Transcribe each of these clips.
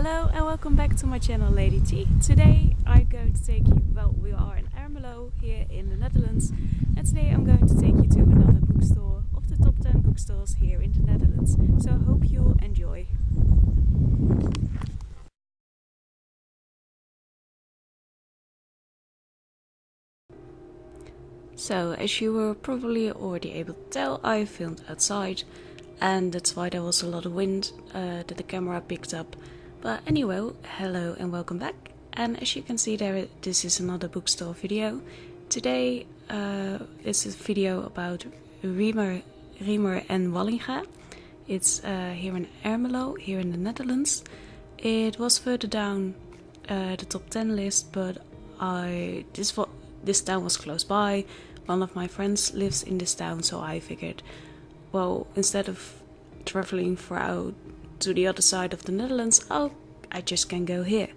Hello and welcome back to my channel Lady T. Today I'm going to take you, we are in Ermelo here in the Netherlands, and today I'm going to take you to another bookstore of the top 10 bookstores here in the Netherlands. So I hope you'll enjoy. So as you were probably already able to tell, I filmed outside, and that's why there was a lot of wind that the camera picked up. But anyway, hello and welcome back. And as you can see there, this is another bookstore video. Today it's a video about Riemer Walinga. It's here in Ermelo, here in the Netherlands. It was further down the top 10 list, but this town was close by. One of my friends lives in this town, so I figured, well, instead of traveling out to the other side of the Netherlands, I just can go here.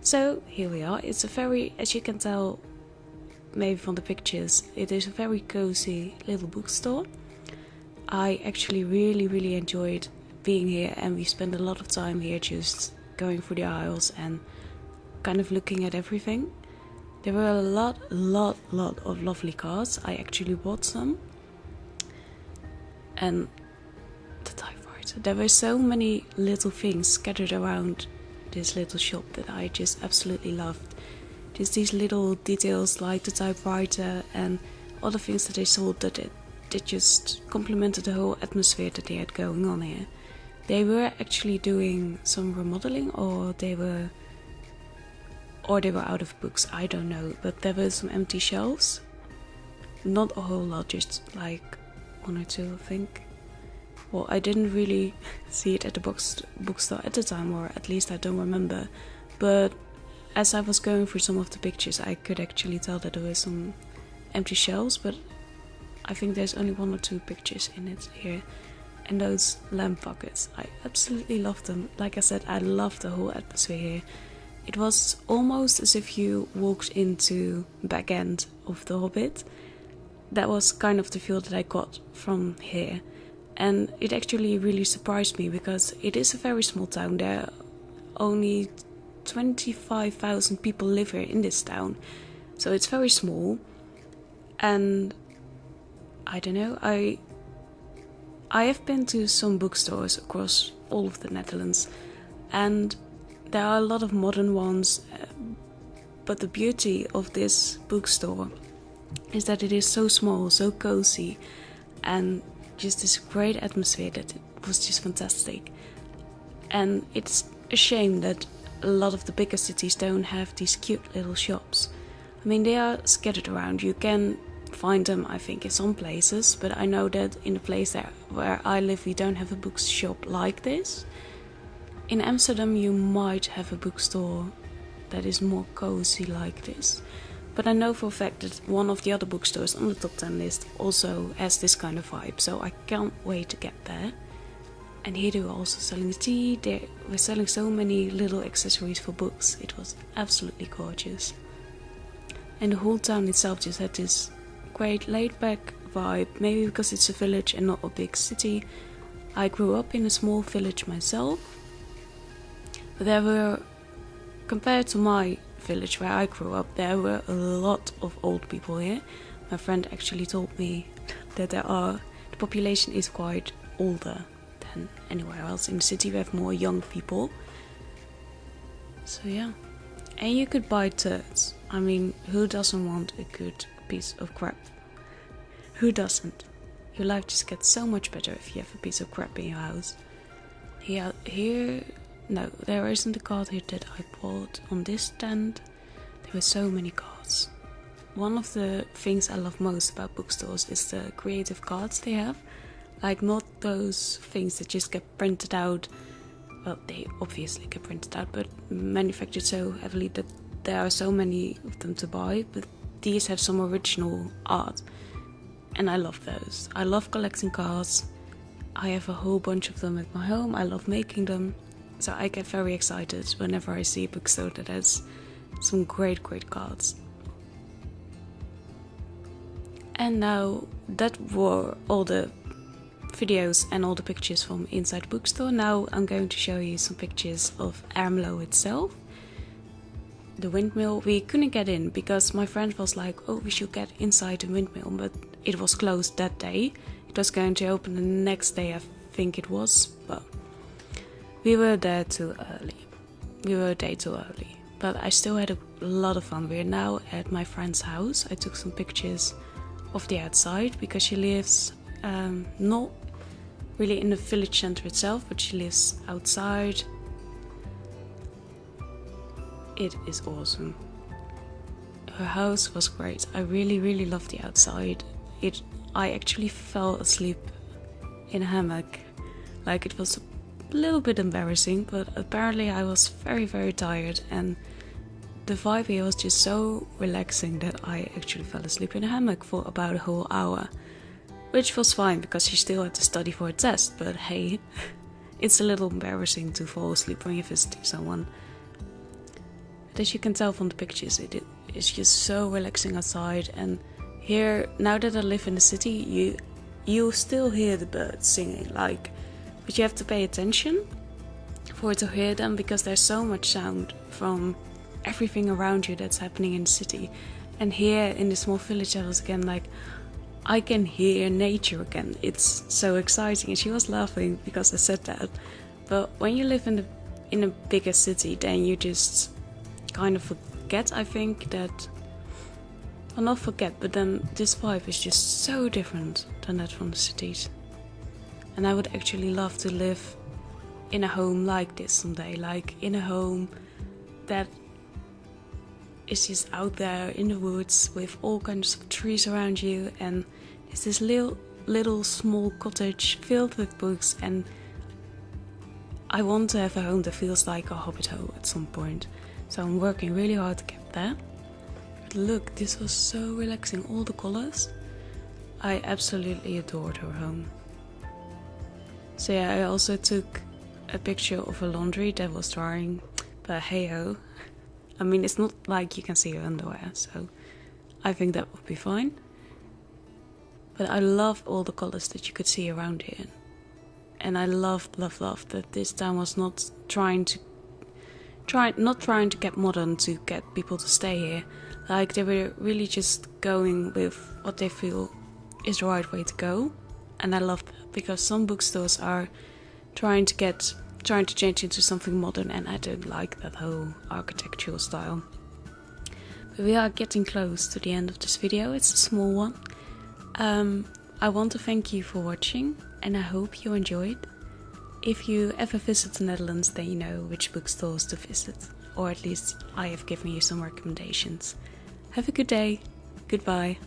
So here we are. It's a very, as you can tell maybe from the pictures, it is a very cozy little bookstore. I actually really enjoyed being here, and we spent a lot of time here just going through the aisles and kind of looking at everything. There were a lot of lovely cards. I actually bought some. And the typewriter. There were so many little things scattered around this little shop that I just absolutely loved. Just these little details like the typewriter and other things that they sold that just complemented the whole atmosphere that they had going on here. They were actually doing some remodeling, or they were out of books, I don't know, but there were some empty shelves. Not a whole lot, just like one or two, I think. Well, I didn't really see it at the bookstore at the time, or at least I don't remember. But as I was going through some of the pictures, I could actually tell that there were some empty shelves, but I think there's only one or two pictures in it here. And those lamp pockets, I absolutely loved them. Like I said, I loved the whole atmosphere here. It was almost as if you walked into the back end of The Hobbit. That was kind of the feel that I got from here. And it actually really surprised me, because it is a very small town. There are only 25,000 people live here in this town. So it's very small. And I don't know, I have been to some bookstores across all of the Netherlands. And there are a lot of modern ones. But the beauty of this bookstore is that it is so small, so cozy, and just this great atmosphere that it was just fantastic. And it's a shame that a lot of the bigger cities don't have these cute little shops. I mean, they are scattered around. You can find them, I think, in some places, but I know that in the place where I live, we don't have a bookshop like this. In Amsterdam, you might have a bookstore that is more cozy like this. But I know for a fact that one of the other bookstores on the top 10 list also has this kind of vibe, so I can't wait to get there. And here they were also selling tea. They were selling so many little accessories for books. It was absolutely gorgeous. And the whole town itself just had this great laid-back vibe, maybe because it's a village and not a big city. I grew up in a small village myself, but there were, compared to my village where I grew up, there were a lot of old people here. My friend actually told me that the population is quite older than anywhere else. In the city we have more young people. So yeah. And you could buy turds. I mean, who doesn't want a good piece of crap? Who doesn't? Your life just gets so much better if you have a piece of crap in your house. Here, no, there isn't a card here that I bought on this stand. There were so many cards. One of the things I love most about bookstores is the creative cards they have. Like, not those things that just get printed out. Well, they obviously get printed out, but manufactured so heavily that there are so many of them to buy. But these have some original art. And I love those. I love collecting cards. I have a whole bunch of them at my home. I love making them. So I get very excited whenever I see a bookstore that has some great cards. And now that were all the videos and all the pictures from inside the bookstore. Now I'm going to show you some pictures of Ermelo itself. The windmill, we couldn't get in because my friend was like, oh, we should get inside the windmill, but it was closed that day. It was going to open the next day, I think it was, but we were there too early. We were a day too early, but I still had a lot of fun. We're now at my friend's house. I took some pictures of the outside because she lives not really in the village center itself, but she lives outside. It is awesome. Her house was great. I really loved the outside. I actually fell asleep in a hammock. Like, it was a little bit embarrassing, but apparently I was very tired, and the vibe here was just so relaxing that I actually fell asleep in a hammock for about a whole hour. Which was fine because she still had to study for a test, but hey, it's a little embarrassing to fall asleep when you're visiting someone. But as you can tell from the pictures, it's just so relaxing outside. And here, now that I live in the city, you still hear the birds singing, like, but you have to pay attention for to hear them because there's so much sound from everything around you that's happening in the city. And here in the small village, I was again like, I can hear nature again. It's so exciting. And she was laughing because I said that. But when you live in a bigger city, then you just kind of forget, I think, that, well, not forget, but then this vibe is just so different than that from the cities. And I would actually love to live in a home like this someday, like in a home that is just out there in the woods with all kinds of trees around you, and it's this little small cottage filled with books. And I want to have a home that feels like a hobbit hole at some point, so I'm working really hard to get there. But look, this was so relaxing, all the colors. I absolutely adored her home. So yeah, I also took a picture of her laundry that was drying, but hey ho. I mean, it's not like you can see her underwear, so I think that would be fine. But I love all the colors that you could see around here. And I love that this town was not trying to get modern to get people to stay here. Like, they were really just going with what they feel is the right way to go. And I love that, because some bookstores are trying to change into something modern, and I don't like that whole architectural style. But we are getting close to the end of this video. It's a small one. I want to thank you for watching, and I hope you enjoyed. If you ever visit the Netherlands, then you know which bookstores to visit, or at least I have given you some recommendations. Have a good day. Goodbye.